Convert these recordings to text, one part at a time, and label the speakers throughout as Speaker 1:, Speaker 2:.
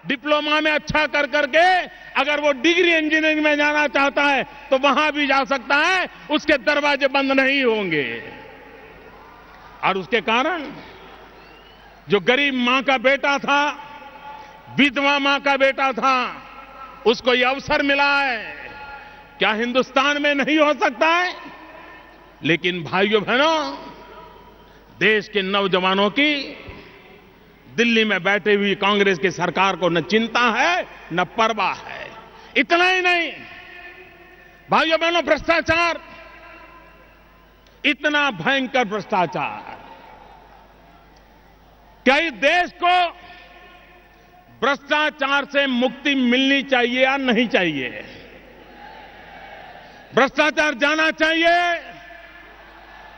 Speaker 1: Diploma में अच्छा कर करके अगर वो डिग्री इंजीनियरिंग में जाना चाहता है तो वहां भी जा सकता है, उसके दरवाजे बंद नहीं होंगे। और उसके कारण जो गरीब मां का बेटा था, विधवा मां का बेटा था, उसको ये अवसर मिला है। क्या हिंदुस्तान में नहीं हो सकता है? लेकिन भाइयों बहनों, देश के नौजवानों की दिल्ली में बैठे हुई कांग्रेस की सरकार को न चिंता है न परवाह है। इतना ही नहीं, भाइयों बहनों, भ्रष्टाचार, इतना भयंकर भ्रष्टाचार, क्या इस देश को भ्रष्टाचार से मुक्ति मिलनी चाहिए या नहीं चाहिए? भ्रष्टाचार जाना चाहिए,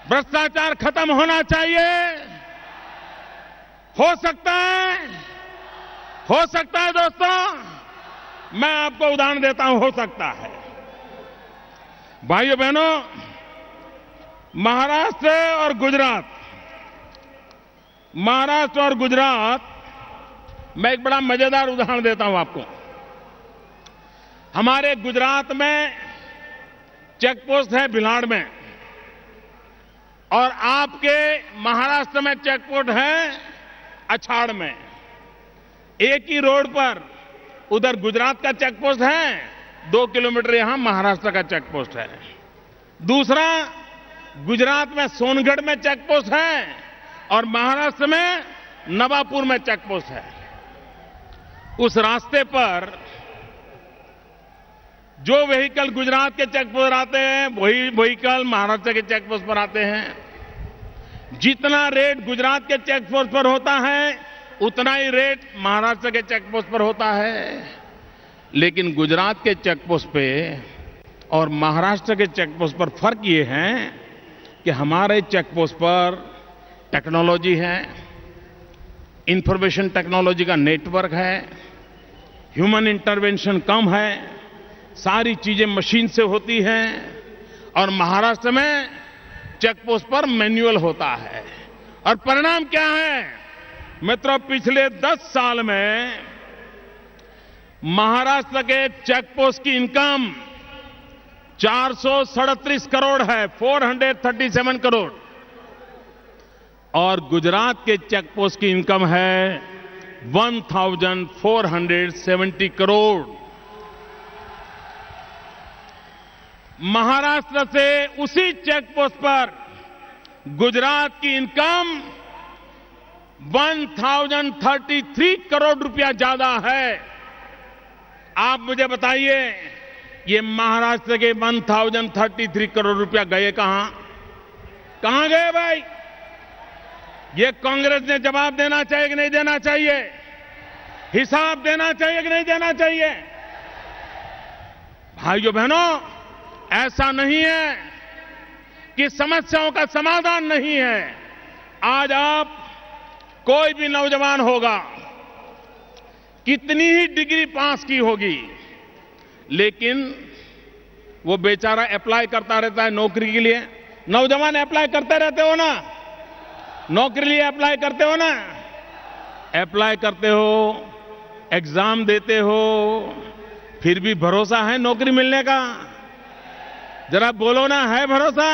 Speaker 1: भ्रष्टाचार खत्म होना चाहिए। हो सकता है, हो सकता है दोस्तों, मैं आपको उदाहरण देता हूं, हो सकता है। भाइयों बहनों, महाराष्ट्र और गुजरात, मैं एक बड़ा मजेदार उदाहरण देता हूं आपको। हमारे गुजरात में चेक पोस्ट है भिलाड़ में, और आपके महाराष्ट्र में चेक पोस्ट है अछाड़ में। एक ही रोड पर उधर गुजरात का चेक पोस्ट है, 2 किलोमीटर यहां महाराष्ट्र का चेक पोस्ट है। दूसरा, गुजरात में सोनगढ़ में चेक पोस्ट है और महाराष्ट्र में नवापुर में चेक पोस्ट है। उस रास्ते पर जो व्हीकल गुजरात के चेक पोस्ट पर आते हैं, वही व्हीकल महाराष्ट्र के चेक पोस्ट पर आते हैं। जितना रेट गुजरात के चेक पोस्ट पर होता है, उतना ही रेट महाराष्ट्र के चेक पोस्ट पर होता है। लेकिन गुजरात के चेक पोस्ट पे और महाराष्ट्र के चेक पोस्ट पर फर्क ये है कि हमारे चेक पोस्ट पर टेक्नोलॉजी है, इंफॉर्मेशन टेक्नोलॉजी का नेटवर्क है, ह्यूमन इंटरवेंशन कम है, सारी चीजें मशीन से होती हैं। और महाराष्ट्र में चेक पोस्ट पर मैन्युअल होता है। और परिणाम क्या है मित्रों? पिछले 10 साल में महाराष्ट्र के चेक पोस्ट की इनकम 437 करोड़ है, 437 करोड़, और गुजरात के चेक पोस्ट की इनकम है 1470 करोड़। महाराष्ट्र से उसी चेक पोस्ट पर गुजरात की इनकम 1033 करोड़ रुपया ज्यादा है। आप मुझे बताइए, ये महाराष्ट्र के 1033 करोड़ रुपया गए कहां? कहां गए भाई? ये कांग्रेस ने जवाब देना चाहिए कि नहीं देना चाहिए? हिसाब देना चाहिए कि नहीं देना चाहिए? भाइयों बहनों, ऐसा नहीं है कि समस्याओं का समाधान नहीं है। आज आप, कोई भी नौजवान होगा, कितनी ही डिग्री पास की होगी, लेकिन वो बेचारा अप्लाई करता रहता है नौकरी के लिए। नौजवान अप्लाई करते रहते हो ना, नौकरी लिए अप्लाई करते हो ना, अप्लाई करते हो, एग्जाम देते हो, फिर भी भरोसा है नौकरी मिलने का? जरा बोलो ना, है भरोसा?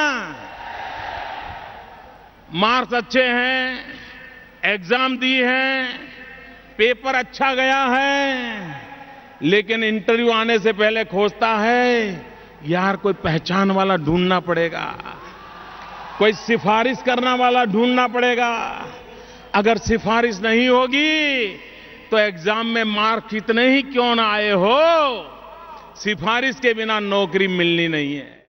Speaker 1: मार्क्स अच्छे हैं, एग्जाम दी है, पेपर अच्छा गया है, लेकिन इंटरव्यू आने से पहले खोजता है, यार कोई पहचान वाला ढूंढना पड़ेगा, कोई सिफारिश करने वाला ढूंढना पड़ेगा। अगर सिफारिश नहीं होगी तो एग्जाम में मार्क्स कितने ही क्यों ना आए हो, सिफारिश के बिना नौकरी मिलनी नहीं है।